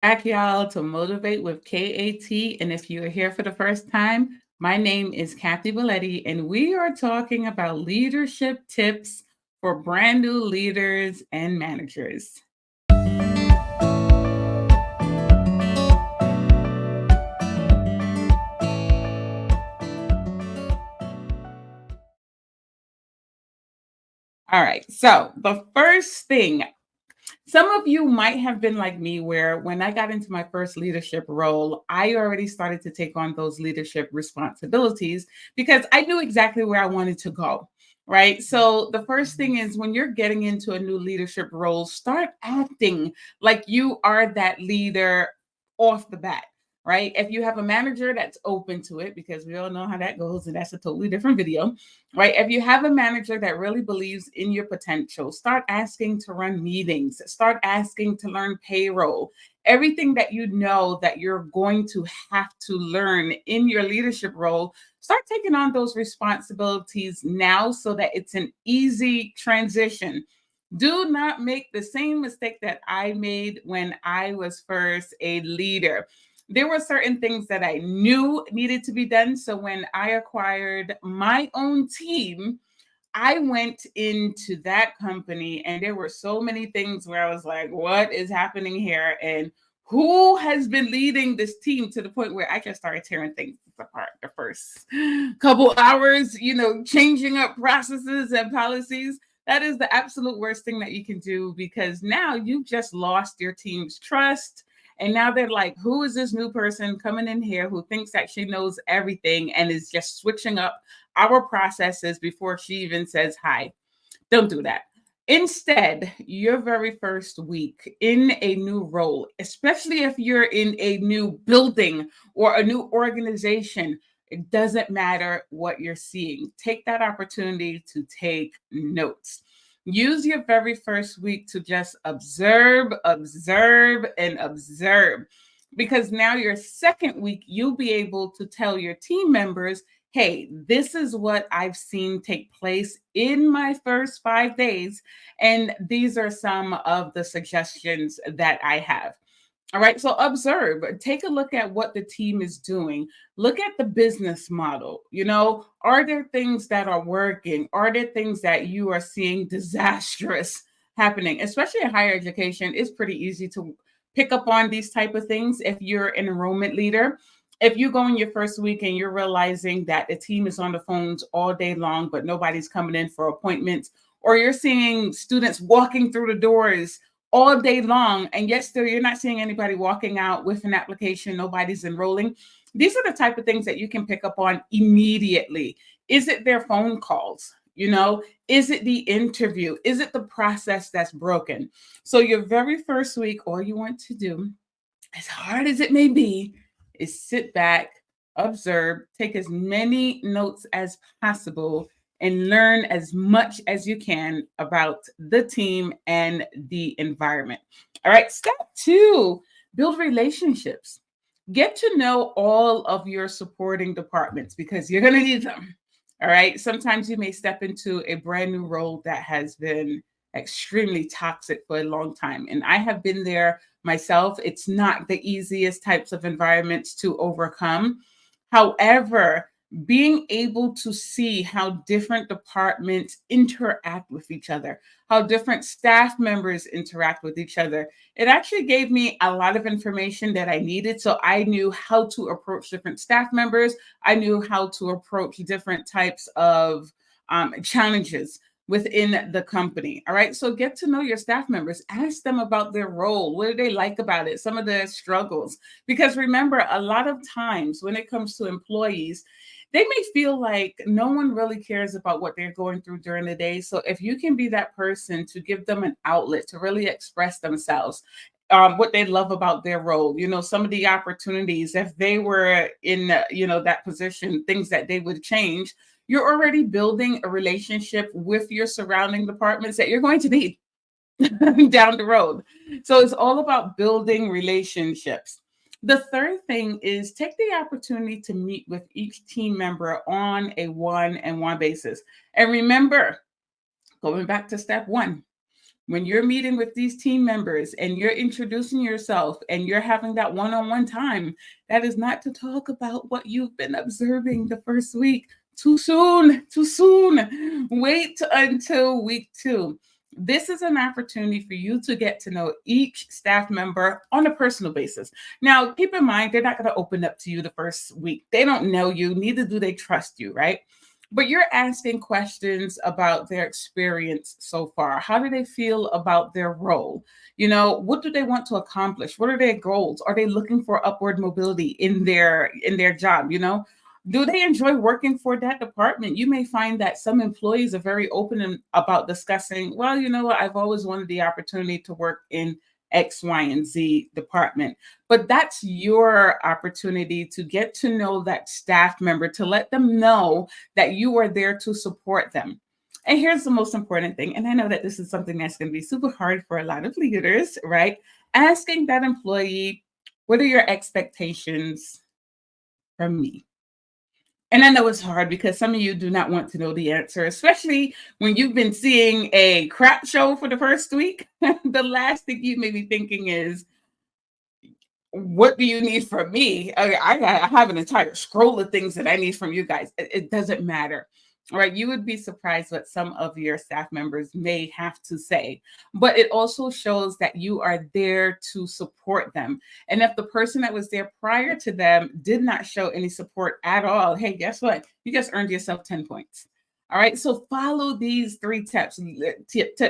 Back, y'all, to Motivate with K.A.T. And if you're here for the first time, my name is Kathy Belletti, and we are talking about leadership tips for brand new leaders and managers. All right, so the first thing, some of you might have been like me, where when I got into my first leadership role, I already started to take on those leadership responsibilities because I knew exactly where I wanted to go. Right. So the first thing is, when you're getting into a new leadership role, start acting like you are that leader off the bat. Right. If you have a manager that's open to it, because we all know how that goes, and that's a totally different video. Right. If you have a manager that really believes in your potential, start asking to run meetings, start asking to learn payroll, everything that you know that you're going to have to learn in your leadership role. Start taking on those responsibilities now so that it's an easy transition. Do not make the same mistake that I made when I was first a leader. There were certain things that I knew needed to be done. So when I acquired my own team, I went into that company and there were so many things where I was like, what is happening here? And who has been leading this team, to the point where I just started tearing things apart the first couple hours, changing up processes and policies. That is the absolute worst thing that you can do, because now you've just lost your team's trust. And now they're like, who is this new person coming in here who thinks that she knows everything and is just switching up our processes before she even says hi? Don't do that. Instead, your very first week in a new role, especially if you're in a new building or a new organization, it doesn't matter what you're seeing. Take that opportunity to take notes. Use your very first week to just observe, observe, and observe. Because now, your second week, you'll be able to tell your team members, hey, this is what I've seen take place in my first 5 days. And these are some of the suggestions that I have. All right. So observe, take a look at what the team is doing. Look at the business model. Are there things that are working? Are there things that you are seeing disastrous happening? Especially in higher education, it's pretty easy to pick up on these type of things if you're an enrollment leader. If you go in your first week and you're realizing that the team is on the phones all day long, but nobody's coming in for appointments, or you're seeing students walking through the doors all day long, and yet still you're not seeing anybody walking out with an application, nobody's enrolling. These are the type of things that you can pick up on immediately. Is it their phone calls? Is it the interview? Is it the process that's broken? So your very first week, all you want to do, as hard as it may be, is sit back, observe, take as many notes as possible, and learn as much as you can about the team and the environment. All right, step two, build relationships. Get to know all of your supporting departments, because you're going to need them. All right, sometimes you may step into a brand new role that has been extremely toxic for a long time. And I have been there myself. It's not the easiest types of environments to overcome. However, being able to see how different departments interact with each other, how different staff members interact with each other, it actually gave me a lot of information that I needed. So I knew how to approach different staff members. I knew how to approach different types of challenges within the company. All right. So get to know your staff members, ask them about their role. What do they like about it? Some of their struggles. Because remember, a lot of times when it comes to employees, they may feel like no one really cares about what they're going through during the day. So if you can be that person to give them an outlet to really express themselves, what they love about their role, some of the opportunities, if they were in, that position, things that they would change, you're already building a relationship with your surrounding departments that you're going to need down the road. So it's all about building relationships. The third thing is, take the opportunity to meet with each team member on a one-on-one basis. And remember, going back to step one, when you're meeting with these team members and you're introducing yourself and you're having that one-on-one time, that is not to talk about what you've been observing the first week. Too soon, too soon. Wait until week 2. This is an opportunity for you to get to know each staff member on a personal basis. Now, keep in mind, they're not going to open up to you the first week. They don't know you, neither do they trust you, right? But you're asking questions about their experience so far. How do they feel about their role? What do they want to accomplish? What are their goals? Are they looking for upward mobility in their job? Do they enjoy working for that department? You may find that some employees are very open about discussing, well, you know what, I've always wanted the opportunity to work in X, Y, and Z department. But that's your opportunity to get to know that staff member, to let them know that you are there to support them. And here's the most important thing. And I know that this is something that's going to be super hard for a lot of leaders, right? Asking that employee, what are your expectations from me? And I know it's hard because some of you do not want to know the answer, especially when you've been seeing a crap show for the first week. The last thing you may be thinking is, what do you need from me? I have an entire scroll of things that I need from you guys. It doesn't matter. All right. You would be surprised what some of your staff members may have to say, but it also shows that you are there to support them. And if the person that was there prior to them did not show any support at all, hey, guess what? You just earned yourself 10 points. All right. So follow these 3 tips.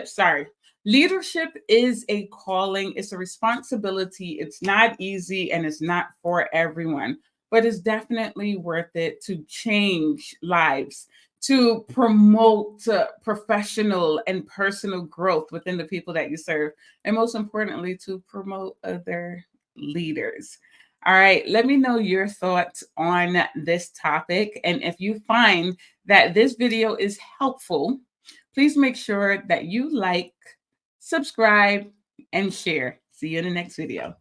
Sorry. Leadership is a calling, it's a responsibility. It's not easy and it's not for everyone, but it's definitely worth it to change lives, to promote professional and personal growth within the people that you serve, and most importantly, to promote other leaders. All right, let me know your thoughts on this topic. And if you find that this video is helpful, please make sure that you like, subscribe, and share. See you in the next video.